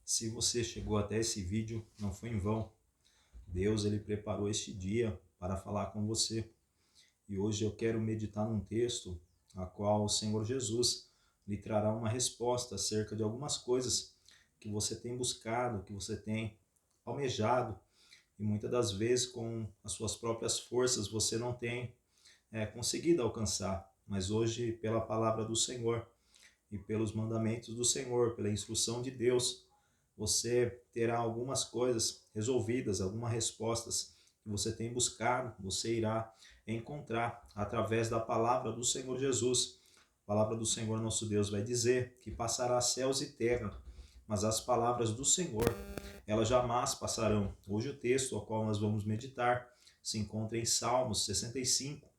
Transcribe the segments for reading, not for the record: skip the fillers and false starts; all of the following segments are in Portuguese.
Se você chegou até esse vídeo, não foi em vão. Deus ele preparou este dia para falar com você. E hoje eu quero meditar num texto a qual o Senhor Jesus lhe trará uma resposta acerca de algumas coisas que você tem buscado, que você tem almejado, e muitas das vezes com as suas próprias forças você não tem conseguido alcançar. Mas hoje, pela palavra do Senhor e pelos mandamentos do Senhor, pela instrução de Deus, você terá algumas coisas resolvidas, algumas respostas que você tem buscado, você irá encontrar através da palavra do Senhor Jesus. A palavra do Senhor nosso Deus vai dizer que passará céus e terra, mas as palavras do Senhor, elas jamais passarão. Hoje o texto ao qual nós vamos meditar se encontra em Salmos 65,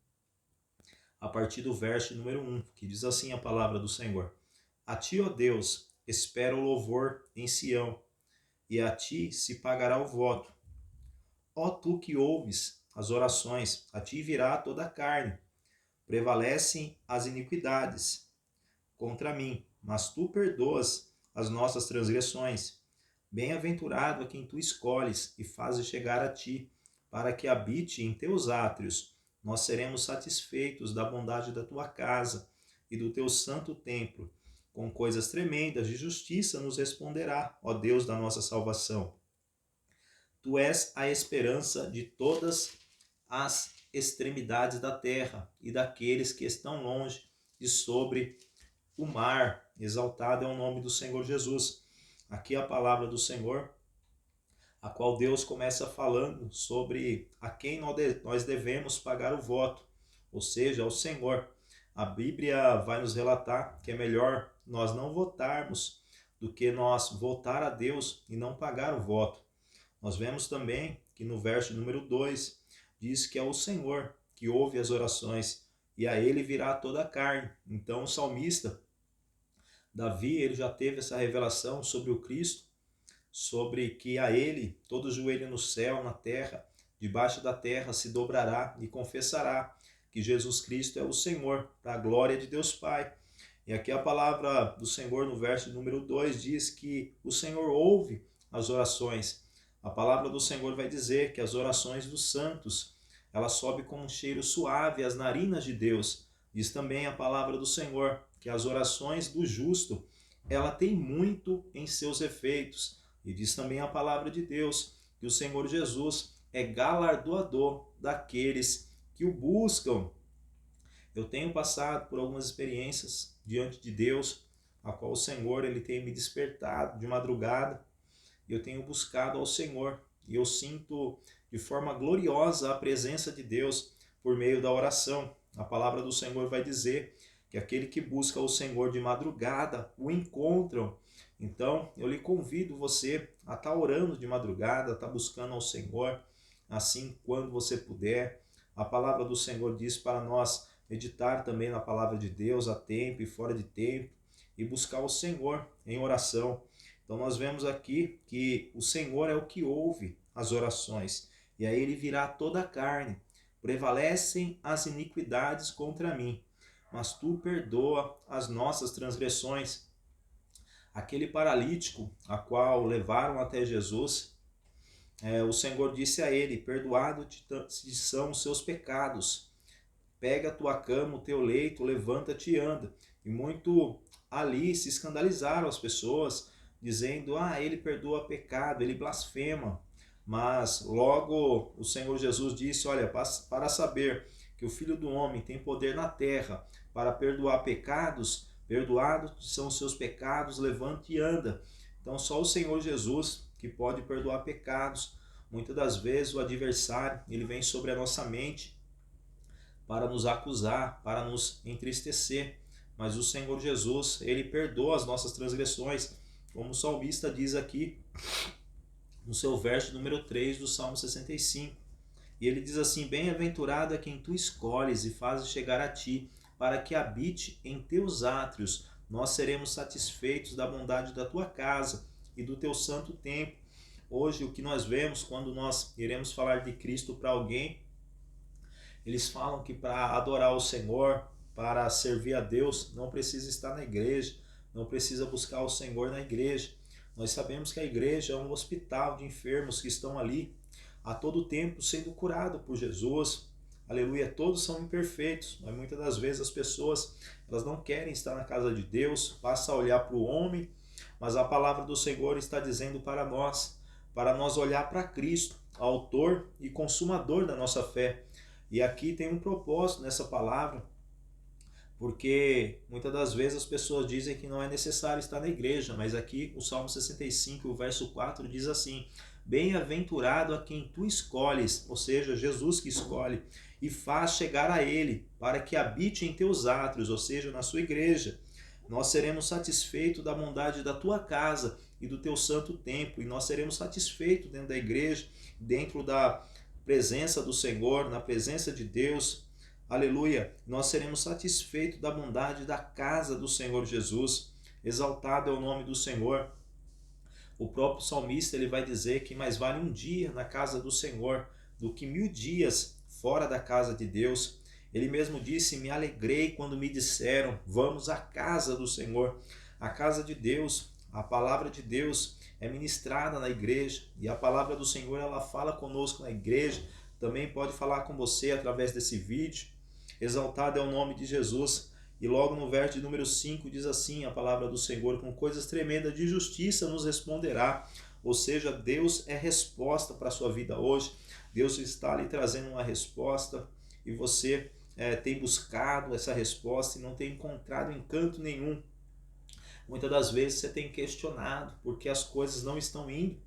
a partir do verso número 1, que diz assim a palavra do Senhor: A ti, ó Deus, espera o louvor em Sião, e a ti se pagará o voto. Ó tu que ouves as orações, a ti virá toda a carne. Prevalecem as iniquidades contra mim, mas tu perdoas as nossas transgressões. Bem-aventurado a quem tu escolhes e fazes chegar a ti, para que habite em teus átrios. Nós seremos satisfeitos da bondade da tua casa e do teu santo templo. Com coisas tremendas de justiça nos responderá, ó Deus da nossa salvação. Tu és a esperança de todas as extremidades da terra e daqueles que estão longe de sobre o mar. Exaltado é o nome do Senhor Jesus. Aqui a palavra do Senhor, a qual Deus começa falando sobre a quem nós devemos pagar o voto, ou seja, ao Senhor. A Bíblia vai nos relatar que é melhor nós não votarmos do que nós votar a Deus e não pagar o voto. Nós vemos também que no verso número 2 diz que é o Senhor que ouve as orações e a ele virá toda a carne. Então o salmista Davi, ele já teve essa revelação sobre o Cristo, sobre que a ele todo joelho no céu, na terra, debaixo da terra se dobrará e confessará que Jesus Cristo é o Senhor, para a glória de Deus Pai. E aqui a palavra do Senhor no verso número 2 diz que o Senhor ouve as orações. A palavra do Senhor vai dizer que as orações dos santos, ela sobe com um cheiro suave às narinas de Deus. Diz também a palavra do Senhor que as orações do justo, ela tem muito em seus efeitos. E diz também a palavra de Deus que o Senhor Jesus é galardoador daqueles que o buscam. Eu tenho passado por algumas experiências diante de Deus, a qual o Senhor ele tem me despertado de madrugada. Eu tenho buscado ao Senhor e eu sinto de forma gloriosa a presença de Deus por meio da oração. A palavra do Senhor vai dizer que aquele que busca o Senhor de madrugada o encontram. Então, eu lhe convido você a estar orando de madrugada, a estar buscando ao Senhor, assim quando você puder. A palavra do Senhor diz para nós meditar também na palavra de Deus a tempo e fora de tempo e buscar o Senhor em oração. Então nós vemos aqui que o Senhor é o que ouve as orações, e aí ele virá toda a carne. Prevalecem as iniquidades contra mim, mas tu perdoa as nossas transgressões. Aquele paralítico a qual levaram até Jesus, o Senhor disse a ele: perdoado te são os seus pecados. Pega a tua cama, o teu leito, levanta-te e anda. E muito ali se escandalizaram as pessoas, dizendo: ele perdoa pecado, ele blasfema. Mas logo o Senhor Jesus disse: olha, para saber que o Filho do Homem tem poder na terra para perdoar pecados, perdoados são os seus pecados, levante e anda. Então só o Senhor Jesus que pode perdoar pecados. Muitas das vezes o adversário ele vem sobre a nossa mente para nos acusar, para nos entristecer. Mas o Senhor Jesus, ele perdoa as nossas transgressões, como o salmista diz aqui no seu verso número 3 do Salmo 65. E ele diz assim: bem-aventurado é quem tu escolhes e fazes chegar a ti, para que habite em teus átrios. Nós seremos satisfeitos da bondade da tua casa e do teu santo templo. Hoje o que nós vemos quando nós iremos falar de Cristo para alguém, eles falam que para adorar o Senhor, para servir a Deus, não precisa estar na igreja, não precisa buscar o Senhor na igreja. Nós sabemos que a igreja é um hospital de enfermos que estão ali a todo tempo sendo curados por Jesus. Aleluia, todos são imperfeitos, mas muitas das vezes as pessoas elas não querem estar na casa de Deus, passa a olhar para o homem, mas a palavra do Senhor está dizendo para nós olhar para Cristo, autor e consumador da nossa fé. E aqui tem um propósito nessa palavra, porque muitas das vezes as pessoas dizem que não é necessário estar na igreja, mas aqui o Salmo 65, o verso 4 diz assim: bem-aventurado a quem tu escolhes, ou seja, Jesus que escolhe, e faz chegar a ele, para que habite em teus átrios, ou seja, na sua igreja. Nós seremos satisfeitos da bondade da tua casa e do teu santo templo, e nós seremos satisfeitos dentro da igreja, dentro da presença do Senhor, na presença de Deus. Aleluia! Nós seremos satisfeitos da bondade da casa do Senhor Jesus. Exaltado é o nome do Senhor. O próprio salmista ele vai dizer que mais vale um dia na casa do Senhor do que 1000 dias fora da casa de Deus. Ele mesmo disse: me alegrei quando me disseram, vamos à casa do Senhor. A casa de Deus, a palavra de Deus é ministrada na igreja, e a palavra do Senhor ela fala conosco na igreja, também pode falar com você através desse vídeo. Exaltado é o nome de Jesus. E logo no verso de número 5 diz assim a palavra do Senhor: com coisas tremendas de justiça nos responderá. Ou seja, Deus é resposta para a sua vida hoje. Deus está lhe trazendo uma resposta e você tem buscado essa resposta e não tem encontrado encanto nenhum. Muitas das vezes você tem questionado porque as coisas não estão indo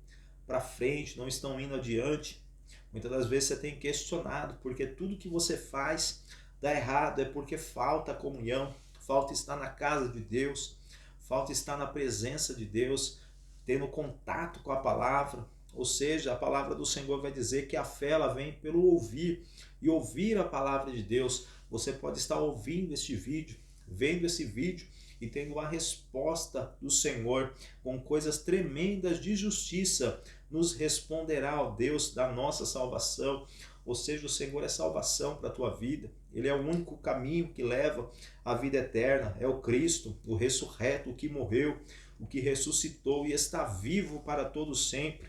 para frente, não estão indo adiante. Muitas das vezes você tem questionado porque tudo que você faz dá errado, é porque falta comunhão, falta estar na casa de Deus, falta estar na presença de Deus, tendo contato com a palavra. Ou seja, a palavra do Senhor vai dizer que a fé ela vem pelo ouvir, e ouvir a palavra de Deus. Você pode estar ouvindo este vídeo, vendo esse vídeo e tendo uma resposta do Senhor com coisas tremendas de justiça. Nos responderá o Deus da nossa salvação. Ou seja, o Senhor é salvação para a tua vida. Ele é o único caminho que leva à vida eterna. É o Cristo, o ressurreto, o que morreu, o que ressuscitou e está vivo para todo sempre.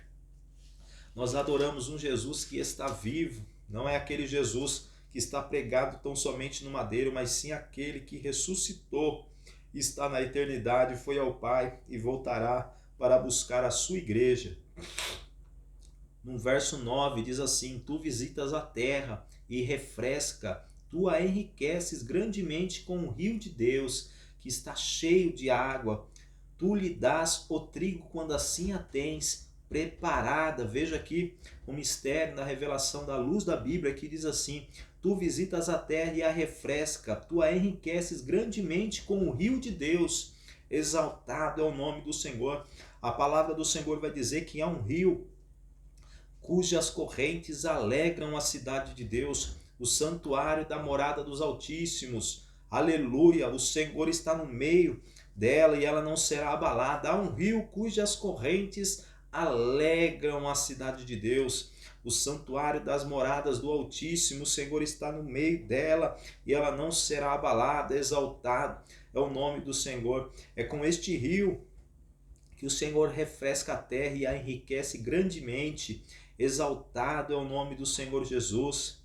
Nós adoramos um Jesus que está vivo. Não é aquele Jesus que está pregado tão somente no madeiro, mas sim aquele que ressuscitou, está na eternidade, foi ao Pai e voltará para buscar a sua igreja. No verso 9 diz assim: tu visitas a terra e refresca, tu a enriqueces grandemente com o rio de Deus, que está cheio de água. Tu lhe dás o trigo quando assim a tens preparada. Veja aqui o mistério da revelação da luz da Bíblia, que diz assim: tu visitas a terra e a refresca, tu a enriqueces grandemente com o rio de Deus. Exaltado é o nome do Senhor. A palavra do Senhor vai dizer que há um rio cujas correntes alegram a cidade de Deus, o santuário da morada dos Altíssimos. Aleluia, o Senhor está no meio dela e ela não será abalada. Há um rio cujas correntes alegram a cidade de Deus, o santuário das moradas do Altíssimo. O Senhor está no meio dela e ela não será abalada. Exaltado é o nome do Senhor. É com este rio que o Senhor refresca a terra e a enriquece grandemente. Exaltado é o nome do Senhor Jesus,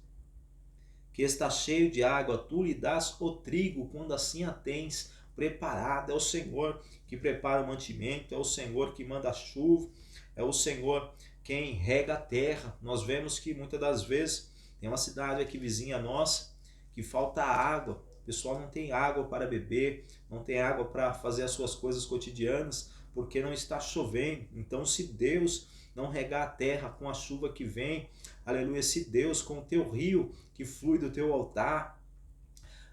que está cheio de água. Tu lhe dás o trigo quando assim a tens preparada. É o Senhor que prepara o mantimento, é o Senhor que manda a chuva, é o Senhor quem rega a terra. Nós vemos que muitas das vezes tem uma cidade aqui vizinha nossa que falta água. O pessoal não tem água para beber, não tem água para fazer as suas coisas cotidianas, porque não está chovendo. Então, se Deus não regar a terra com a chuva que vem, aleluia, se Deus com o teu rio que flui do teu altar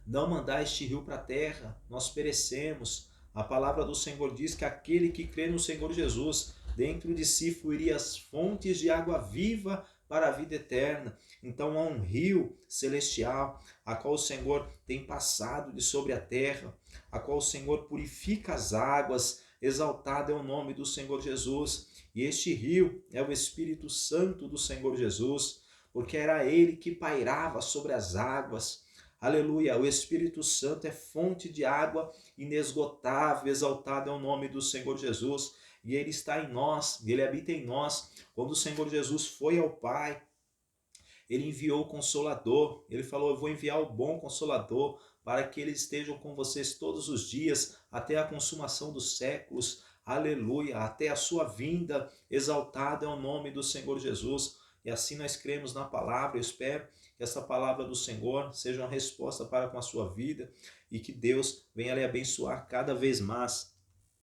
não mandar este rio para a terra, nós perecemos. A palavra do Senhor diz que aquele que crê no Senhor Jesus, dentro de si fluiria as fontes de água viva para a vida eterna. Então há um rio celestial, a qual o Senhor tem passado de sobre a terra, a qual o Senhor purifica as águas. Exaltado é o nome do Senhor Jesus. E este rio é o Espírito Santo do Senhor Jesus, porque era ele que pairava sobre as águas. Aleluia, o Espírito Santo é fonte de água inesgotável. Exaltado é o nome do Senhor Jesus. e Ele está em nós, Ele habita em nós. Quando o Senhor Jesus foi ao Pai, Ele enviou o Consolador. Ele falou: eu vou enviar o bom Consolador para que eles estejam com vocês todos os dias, até a consumação dos séculos. Aleluia, até a sua vinda. Exaltado é o nome do Senhor Jesus. E assim nós cremos na palavra. Eu espero que essa palavra do Senhor seja uma resposta para com a sua vida e que Deus venha lhe abençoar cada vez mais.